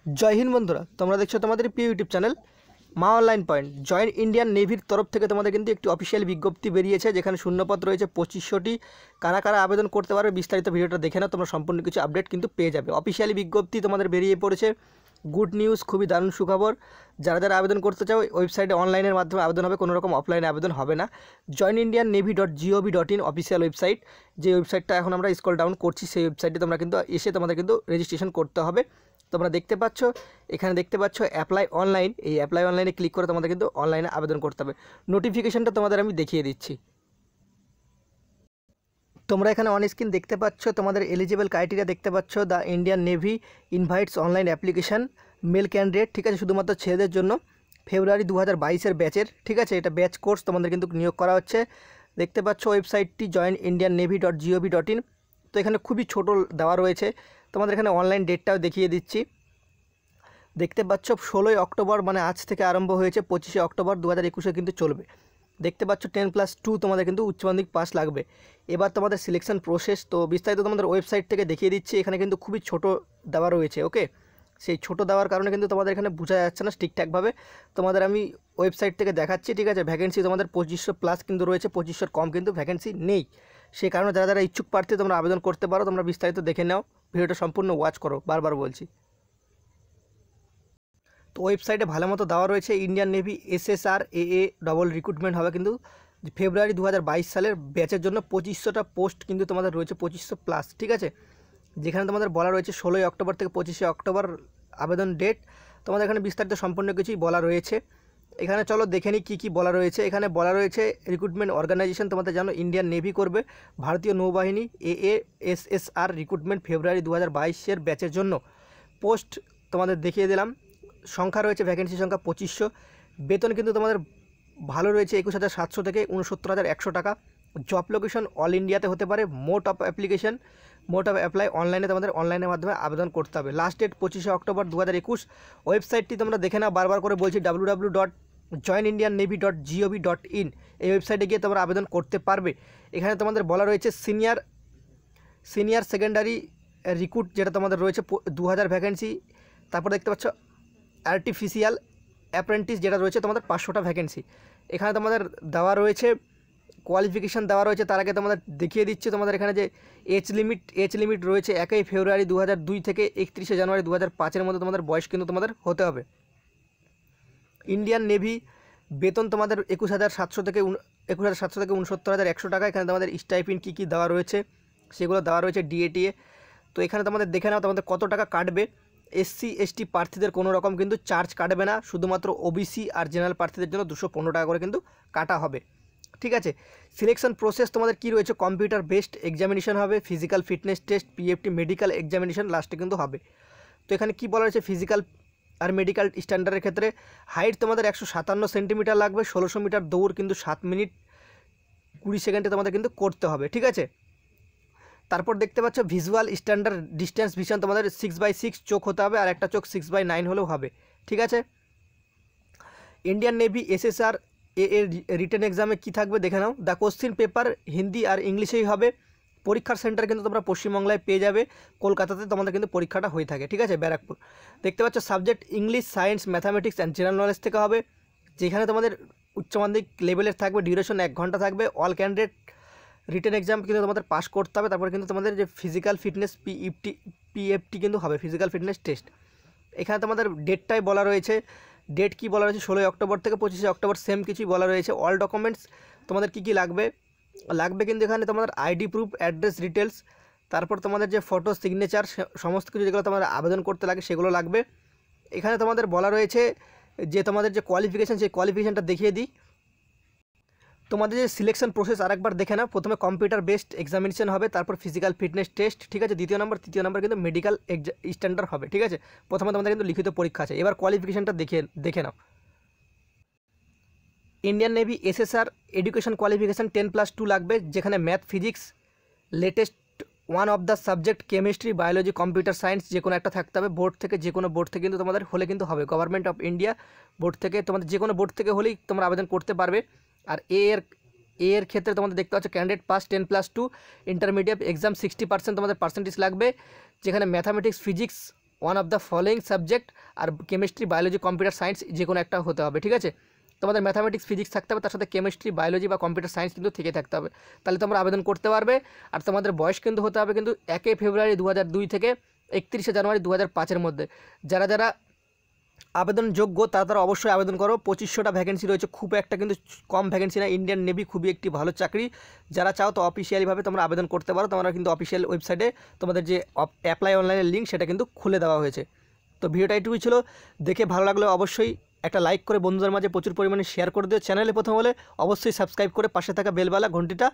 जय हिंद बंधुरा তোমরা দেখছো তোমাদের প্রিয় ইউটিউব চ্যানেল মা অনলাইন পয়েন্ট। জয়েন ইন্ডিয়ান নেভির তরফ থেকে তোমাদের কিন্তু একটি অফিসিয়াল বিজ্ঞপ্তি বেরিয়েছে, যেখানে শূন্যপদ রয়েছে 2500টি। কারা কারা আবেদন করতে পারবে বিস্তারিত ভিডিওটা দেখে নাও, তোমরা সম্পূর্ণ কিছু আপডেট কিন্তু পেয়ে যাবে। অফিসিয়ালি বিজ্ঞপ্তি তোমাদের বেরিয়ে পড়েছে, গুড নিউজ, খুবই দারুণ সুখবর। যারা যারা আবেদন করতে চাও ওয়েবসাইটে অনলাইনের মাধ্যমে আবেদন হবে, কোনো রকম অফলাইনে আবেদন হবে না। Join Indian navy .gov.in official website, যে ওয়েবসাইটটা এখন আমরা স্ক্রল ডাউন করছি, সেই ওয়েবসাইটে তোমরা কিন্তু এসে তোমাদের কিন্তু রেজিস্ট্রেশন করতে হবে। তোমরা দেখতে পাচ্ছ, এখানে দেখতে পাচ্ছ অ্যাপ্লাই অনলাইন, এই অ্যাপ্লাই অনলাইনে ক্লিক করে তোমাদের কিন্তু অনলাইনে আবেদন করতে হবে। নোটিফিকেশনটা তোমাদের আমি দেখিয়ে দিচ্ছি। তোমরা এখানে অন স্ক্রিন দেখতে পাচ্ছ তোমাদের এলিজিবল ক্রাইটেরিয়া দেখতে পাচ্ছ, the Indian navy invites online application male candidate, ঠিক আছে, শুধুমাত্র ছেলেদের জন্য, ফেব্রুয়ারি 2022-এর ব্যাচের, ঠিক আছে, এটা ব্যাচ কোর্স তোমাদের কিন্তু নিয়োগ করা হচ্ছে। দেখতে পাচ্ছ ওয়েবসাইটটি জয়েন ইন্ডিয়ান নেভি .gov.in। তো এখানে খুবই ছোট দেওয়া রয়েছে, তোমাদের এখানে অনলাইন ডেটটাও দেখিয়ে দিচ্ছি। দেখতে পাচ্ছ 16ই অক্টোবর, মানে আজ থেকে আরম্ভ হয়েছে, 25শে অক্টোবর 2021 কিন্তু চলবে। দেখতে পাচ্ছ 10+2 তোমাদের কিন্তু উচ্চ মাধ্যমিক পাস লাগবে। এবার তোমাদের সিলেকশন প্রসেস তো বিস্তারিত তোমাদের ওয়েবসাইট থেকে দেখিয়ে দিচ্ছি। এখানে কিন্তু খুবই ছোট দেওয়া রয়েছে, ওকে, সেই ছোট দেওয়ার কারণে কিন্তু তোমাদের এখানে বোঝা যাচ্ছে না ঠিকঠাকভাবে। তোমাদের আমি ওয়েবসাইট থেকে দেখাচ্ছি, ঠিক আছে। ভ্যাকেন্সি তোমাদের 2500+ কিন্তু রয়েছে, 2500 কম কিন্তু ভ্যাকেন্সি নেই। সেই কারণে যারা যারা ইচ্ছুক প্রার্থী তোমরা আবেদন করতে পারো। তোমরা বিস্তারিত দেখে নাও, ভিডিওটা সম্পূর্ণ ওয়াচ করো, বারবার বলছি। তো ওয়েবসাইটে ভালো মতো দেওয়া রয়েছে, Indian navy SSR-AA double recruitment হবে কিন্তু ফেব্রুয়ারি 2022 সালের ব্যাচের জন্য 2500টা পোস্ট কিন্তু তোমাদের রয়েছে, 2500+, ঠিক আছে। যেখানে তোমাদের বলা রয়েছে 16ই অক্টোবর থেকে 25শে অক্টোবর আবেদন ডেট। তোমাদের এখানে বিস্তারিত সম্পূর্ণ কিছুই বলা রয়েছে। এখানে চলো দেখে নিই কী কী বলা রয়েছে। এখানে বলা রয়েছে রিক্রুটমেন্ট অর্গানাইজেশন তোমাদের জানো ইন্ডিয়ান নেভি করবে, ভারতীয় নৌবাহিনী, AASSR রিক্রুটমেন্ট ফেব্রুয়ারি 2022-এর ব্যাচের জন্য। পোস্ট তোমাদের দেখিয়ে দিলাম। সংখ্যা রয়েছে, ভ্যাকেন্সি সংখ্যা 2500। বেতন কিন্তু তোমাদের ভালো রয়েছে, 21,700 থেকে 69,100 টাকা। জব লোকেশন অল ইন্ডিয়াতে হতে পারে। Mode of application, mode of apply অনলাইনে, তোমাদের অনলাইনের মাধ্যমে আবেদন করতে হবে। লাস্ট ডেট 25শে অক্টোবর 2021। ওয়েবসাইটটি তোমরা দেখে নাও, বারবার করে বলছি, www.joinindiannavy.gov.in এই ওয়েবসাইটে গিয়ে তোমরা আবেদন করতে পারবে। এখানে তোমাদের বলা রয়েছে সিনিয়র সেকেন্ডারি রিক্রুট, যেটা তোমাদের রয়েছে 2000 ভ্যাকেন্সি। তারপর দেখতে পাচ্ছ আর্টিফিশিয়াল অ্যাপ্রেন্টিস, যেটা রয়েছে তোমাদের 500টা ভ্যাকেন্সি। এখানে তোমাদের দেওয়া রয়েছে কোয়ালিফিকেশান দেওয়া রয়েছে। তার আগে তোমাদের দেখিয়ে দিচ্ছি, তোমাদের এখানে যে এজ লিমিট রয়েছে 1 ফেব্রুয়ারি 2002 থেকে 31শে জানুয়ারি 2005-এর মধ্যে তোমাদের বয়স কিন্তু তোমাদের হতে হবে। ইন্ডিয়ান নেভি বেতন তোমাদের 21,700 থেকে 69,100 টাকা। এখানে তোমাদের স্টাইপেন্ড কী কী দেওয়া রয়েছে সেগুলো দেওয়া রয়েছে, DATA। তো এখানে তোমাদের দেখে নাও তোমাদের কত টাকা কাটবে। SC ST প্রার্থীদের কোনো রকম কিন্তু চার্জ কাটবে না, শুধুমাত্র OBC আর জেনারেল প্রার্থীদের জন্য 215 টাকা করে কিন্তু কাটা হবে, ঠিক আছে। সিলেকশন প্রসেস তোমাদের কি রয়েছে, কম্পিউটার বেসড এক্সামিনেশন হবে, physical fitness test, PFT medical examination লাস্টে কিন্তু হবে। তো এখানে কি বলা রয়েছে, ফিজিক্যাল আর মেডিকেল স্ট্যান্ডার্ডের ক্ষেত্রে হাইট তোমাদের 157 সেন্টিমিটার লাগবে, 1600 মিটার দৌড় কিন্তু 7 মিনিট 20 সেকেন্ডে তোমাদের কিন্তু করতে হবে, ঠিক আছে। তারপর দেখতে পাচ্ছ ভিজুয়াল স্ট্যান্ডার্ড ডিস্টেন্স ভিশন তোমাদের 6/6 চোখ হতে হবে, আর একটা চোখ 6/9 হলেও হবে, ঠিক আছে। ইন্ডিয়ান নেভি SSR-AA রিটেন এক্সামে কী থাকবে দেখে নাও। দ্য কোশ্চিন পেপার হিন্দি আর ইংলিশেই হবে। পরীক্ষার সেন্টার কিন্তু তোমরা পশ্চিমবাংলায় পেয়ে যাবে, কলকাতাতে তোমাদের কিন্তু পরীক্ষাটা হয়ে থাকে, ঠিক আছে, ব্যারাকপুর। দেখতে পাচ্ছ subject English, science, mathematics and general knowledge থেকে হবে, যেখানে তোমাদের উচ্চ মাধ্যমিক লেভেলের থাকবে। ডিউরেশন 1 ঘন্টা থাকবে। অল ক্যান্ডিডেট রিটেন এক্সাম কিন্তু তোমাদের পাস করতে হবে। তারপরে কিন্তু তোমাদের যে ফিজিক্যাল ফিটনেস PFT কিন্তু হবে, ফিজিক্যাল ফিটনেস টেস্ট। এখানে তোমাদের ডেটটাই বলা রয়েছে, ডেট কি বলা রয়েছে, 16ই অক্টোবর থেকে 25শে অক্টোবর, সেম কিছুই বলা রয়েছে। অল ডকুমেন্টস তোমাদের কী কী লাগবে কিন্তু এখানে তোমাদের ID প্রুফ, অ্যাড্রেস ডিটেলস, তারপর তোমাদের যে ফটো, সিগনেচার, সমস্ত কিছু যেগুলো তোমাদের আবেদন করতে লাগে সেগুলো লাগবে। এখানে তোমাদের বলা রয়েছে যে তোমাদের যে কোয়ালিফিকেশান, সেই কোয়ালিফিকেশানটা দেখিয়ে দিই। তোমাদের যে সিলেকশন প্রসেস আরেকবার দেখে নাও। প্রথমে কম্পিউটার বেসড এক্সামিনেশন হবে, তারপর ফিজিক্যাল ফিটনেস টেস্ট, ঠিক আছে, তৃতীয় নাম্বার কিন্তু মেডিকেল স্ট্যান্ডার্ড হবে, ঠিক আছে। প্রথমে তোমাদের কিন্তু লিখিত পরীক্ষা আছে। এবার কোয়ালিফিকেশানটা দেখে নাও। Indian navy SSR education qualification 10+2 লাগবে, যেখানে math, physics, latest one of the subject, chemistry, biology, computer science যে কোনো একটা থাকতে হবে। বোর্ড থেকে, যে কোনো বোর্ড থেকে কিন্তু তোমাদের হলে কিন্তু হবে, গভর্নমেন্ট অফ ইন্ডিয়া বোর্ড থেকে, তোমাদের যে কোনো বোর্ড থেকে হলেই তোমরা আবেদন করতে পারবে। আর এর ক্ষেত্রে তোমাদের দেখতে পাচ্ছ ক্যান্ডিডেট পাস 10+2, ইন্টারমিডিয়েট এক্সাম 60% তোমাদের পার্সেন্টেজ লাগবে, যেখানে mathematics, physics one of the following subject, আর কেমিস্ট্রি, বায়োলজি, কম্পিউটার সায়েন্স যে কোনো একটা হতে হবে, ঠিক আছে। তোমাদের ম্যাথামেটিক্স, ফিজিক্স থাকতে হবে, তার সাথে কেমিস্ট্রি, বায়োলজি বা কম্পিউটার সায়েন্স কিন্তু থেকে থাকতে হবে, তাহলে তোমরা আবেদন করতে পারবে। আর তোমাদের বয়স কিন্তু হতে হবে কিন্তু 1 ফেব্রুয়ারি 2002 থেকে 31 জানুয়ারি 2005-এর মধ্যে। যারা যারা আবেদন যোগ্য তারা অবশ্যই আবেদন করো। 2500টা ভ্যাকেন্সি রয়েছে, খুব একটা কিন্তু কম ভ্যাকেন্সি না। ইন্ডিয়ান নেভি খুবই একটি ভালো চাকরি, যারা চাও তো অফিসিয়ালিভাবে তোমরা আবেদন করতে পারো। তোমরা কিন্তু অফিসিয়াল ওয়েবসাইটে তোমাদের যে অ্যাপ্লাই অনলাইনের লিঙ্ক সেটা কিন্তু খুলে দেওয়া হয়েছে। তো ভিডিওটা এইটুকুই ছিল, দেখে ভালো লাগলে অবশ্যই একটা লাইক করে বন্ধুদের মাঝে প্রচুর পরিমাণে শেয়ার করে দিও। চ্যানেলে প্রথম হলে অবশ্যই সাবস্ক্রাইব করে পাশে থাকা বেলবালা ঘন্টিটা